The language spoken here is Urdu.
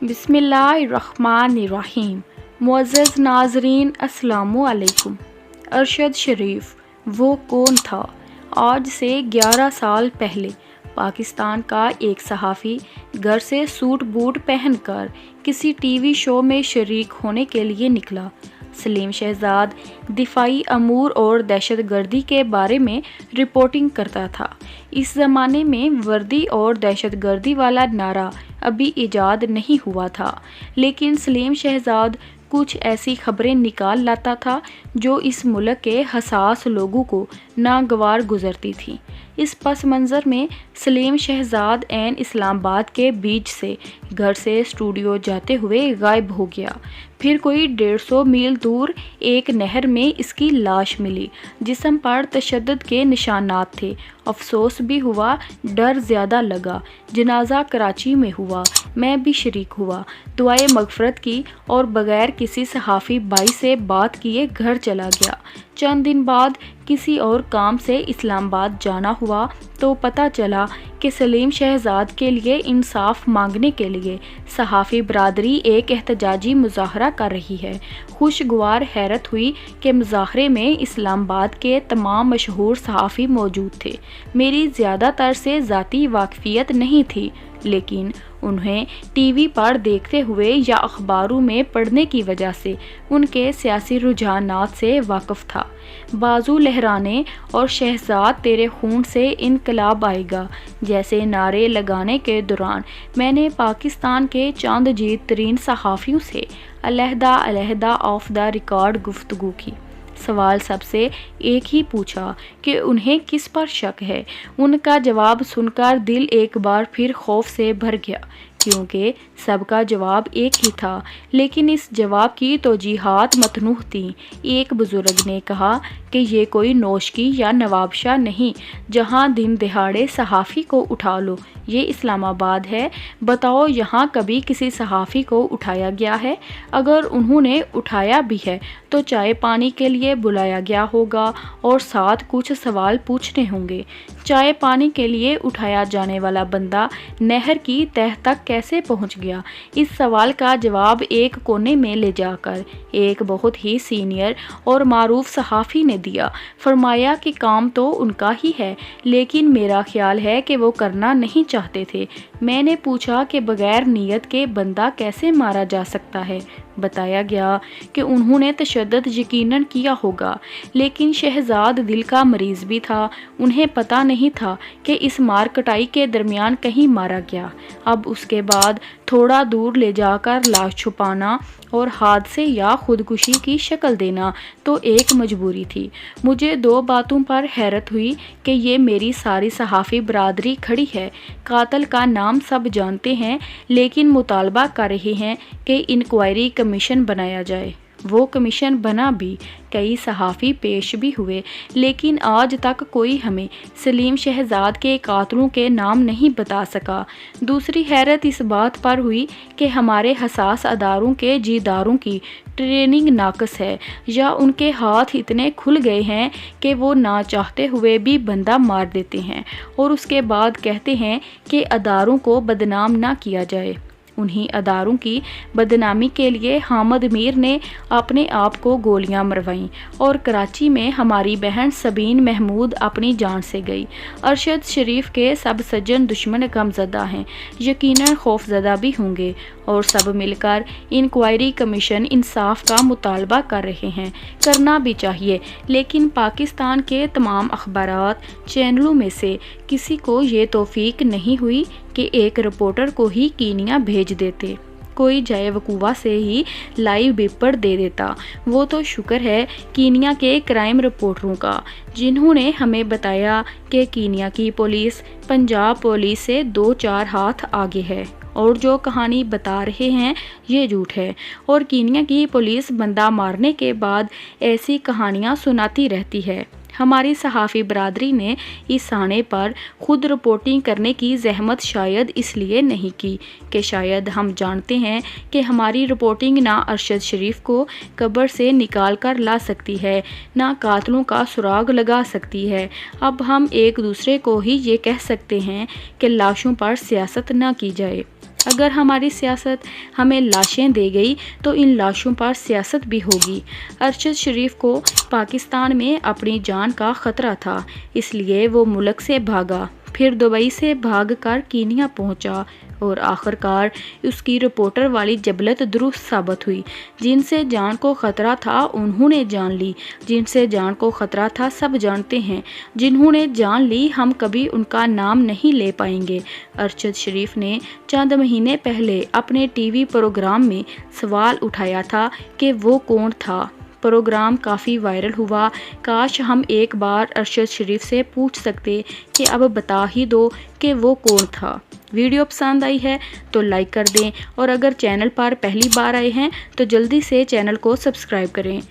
بسم اللہ الرحمن الرحیم۔ معزز ناظرین السلام علیکم۔ ارشد شریف وہ کون تھا؟ آج سے 11 سال پہلے پاکستان کا ایک صحافی گھر سے سوٹ بوٹ پہن کر کسی ٹی وی شو میں شریک ہونے کے لیے نکلا۔ سلیم شہزاد دفاعی امور اور دہشت گردی کے بارے میں رپورٹنگ کرتا تھا۔ اس زمانے میں وردی اور دہشت گردی والا نعرہ ابھی ایجاد نہیں ہوا تھا، لیکن سلیم شہزاد کچھ ایسی خبریں نکال لاتا تھا جو اس ملک کے حساس لوگوں کو ناگوار گزرتی تھیں۔ اس پس منظر میں سلیم شہزاد عین اسلام آباد کے بیچ سے گھر سے اسٹوڈیو جاتے ہوئے غائب ہو گیا۔ پھر کوئی 150 میل دور ایک نہر میں اس کی لاش ملی۔ جسم پر تشدد کے نشانات تھے۔ افسوس بھی ہوا، ڈر زیادہ لگا۔ جنازہ کراچی میں ہوا، میں بھی شریک ہوا، دعائے مغفرت کی اور بغیر کسی صحافی بھائی سے بات کیے گھر چلا گیا۔ چند دن بعد کسی اور کام سے اسلام آباد جانا ہوا تو پتہ چلا کہ سلیم شہزاد کے لیے انصاف مانگنے کے لیے صحافی برادری ایک احتجاجی مظاہرہ کر رہی ہے۔ خوشگوار حیرت ہوئی کہ مظاہرے میں اسلام آباد کے تمام مشہور صحافی موجود تھے۔ میری زیادہ تر سے ذاتی واقفیت نہیں تھی، لیکن انہیں ٹی وی پر دیکھتے ہوئے یا اخباروں میں پڑھنے کی وجہ سے ان کے سیاسی رجحانات سے واقف تھا۔ بازو لہرانے اور شہزاد تیرے خون سے انقلاب آئے گا جیسے نعرے لگانے کے دوران میں نے پاکستان کے چند جیت ترین صحافیوں سے علیحدہ آف دا ریکارڈ گفتگو کی۔ سوال سب سے ایک ہی پوچھا کہ انہیں کس پر شک ہے۔ ان کا جواب سن کر دل ایک بار پھر خوف سے بھر گیا، کیونکہ سب کا جواب ایک ہی تھا، لیکن اس جواب کی توجیہات متنوع تھیں۔ ایک بزرگ نے کہا کہ یہ کوئی نوشکی یا نواب شاہ نہیں جہاں دن دہاڑے صحافی کو اٹھا لو، یہ اسلام آباد ہے۔ بتاؤ یہاں کبھی کسی صحافی کو اٹھایا گیا ہے؟ اگر انہوں نے اٹھایا بھی ہے تو چائے پانی کے لیے بلایا گیا ہوگا اور ساتھ کچھ سوال پوچھنے ہوں گے۔ چائے پانی کے لیے اٹھایا جانے والا بندہ نہر کی تہہ تک کیسے پہنچ گیا؟ اس سوال کا جواب ایک کونے میں لے جا کر ایک بہت ہی سینئر اور معروف صحافی نے دیا۔ فرمایا کہ کام تو ان کا ہی ہے، لیکن میرا خیال ہے کہ وہ کرنا نہیں چاہتے تھے۔ میں نے پوچھا کہ بغیر نیت کے بندہ کیسے مارا جا سکتا ہے؟ بتایا گیا کہ انہوں نے تشدد یقیناً کیا ہوگا، لیکن شہزاد دل کا مریض بھی تھا۔ انہیں پتہ نہیں تھا کہ اس مار کٹائی کے درمیان کہیں مارا گیا۔ اب اس کے بعد تھوڑا دور لے جا کر لاش چھپانا اور حادثے یا خودکشی کی شکل دینا تو ایک مجبوری تھی۔ مجھے 2 باتوں پر حیرت ہوئی کہ یہ میری ساری صحافی برادری کھڑی ہے، قاتل کا نام سب جانتے ہیں، لیکن مطالبہ کر رہے ہیں کہ انکوائری کمیشن بنایا جائے۔ وہ کمیشن بنا بھی، کئی صحافی پیش بھی ہوئے، لیکن آج تک کوئی ہمیں سلیم شہزاد کے قاتلوں کے نام نہیں بتا سکا۔ دوسری حیرت اس بات پر ہوئی کہ ہمارے حساس اداروں کے جیداروں کی ٹریننگ ناقص ہے، یا ان کے ہاتھ اتنے کھل گئے ہیں کہ وہ نہ چاہتے ہوئے بھی بندہ مار دیتے ہیں اور اس کے بعد کہتے ہیں کہ اداروں کو بدنام نہ کیا جائے۔ انہی اداروں کی بدنامی کے لیے حامد میر نے اپنے آپ کو گولیاں مروائیں اور کراچی میں ہماری بہن سبین محمود اپنی جان سے گئی۔ ارشد شریف کے سب سجن دشمن غمزدہ ہیں، یقیناً خوف زدہ بھی ہوں گے، اور سب مل کر انکوائری کمیشن انصاف کا مطالبہ کر رہے ہیں۔ کرنا بھی چاہیے، لیکن پاکستان کے تمام اخبارات چینلوں میں سے کسی کو یہ توفیق نہیں ہوئی کہ ایک رپورٹر کو ہی کینیا بھیج دیتے، کوئی جائے وقوع سے ہی لائیو بیپر دے دیتا۔ وہ تو شکر ہے کینیا کے کرائم رپورٹروں کا، جنہوں نے ہمیں بتایا کہ کینیا کی پولیس پنجاب پولیس سے 2-4 ہاتھ آگے ہے، اور جو کہانی بتا رہے ہیں یہ جھوٹ ہے، اور کینیا کی پولیس بندہ مارنے کے بعد ایسی کہانیاں سناتی رہتی ہے۔ ہماری صحافی برادری نے اس سانے پر خود رپورٹنگ کرنے کی زحمت شاید اس لیے نہیں کی کہ شاید ہم جانتے ہیں کہ ہماری رپورٹنگ نہ ارشد شریف کو قبر سے نکال کر لا سکتی ہے، نہ قاتلوں کا سراغ لگا سکتی ہے۔ اب ہم ایک دوسرے کو ہی یہ کہہ سکتے ہیں کہ لاشوں پر سیاست نہ کی جائے۔ اگر ہماری سیاست ہمیں لاشیں دے گئی تو ان لاشوں پر سیاست بھی ہوگی۔ ارشد شریف کو پاکستان میں اپنی جان کا خطرہ تھا، اس لیے وہ ملک سے بھاگا، پھر دبئی سے بھاگ کر کینیا پہنچا اور آخرکار اس کی رپورٹر والی جبلت درست ثابت ہوئی۔ جن سے جان کو خطرہ تھا انہوں نے جان لی، جن سے جان کو خطرہ تھا سب جانتے ہیں، جنہوں نے جان لی ہم کبھی ان کا نام نہیں لے پائیں گے۔ ارشد شریف نے چند مہینے پہلے اپنے ٹی وی پروگرام میں سوال اٹھایا تھا کہ وہ کون تھا۔ پروگرام کافی وائرل ہوا۔ کاش ہم ایک بار ارشد شریف سے پوچھ سکتے کہ اب بتا ہی دو کہ وہ کون تھا۔ ویڈیو پسند آئی ہے تو لائک کر دیں اور اگر چینل پر پہلی بار آئے ہیں تو جلدی سے چینل کو سبسکرائب کریں۔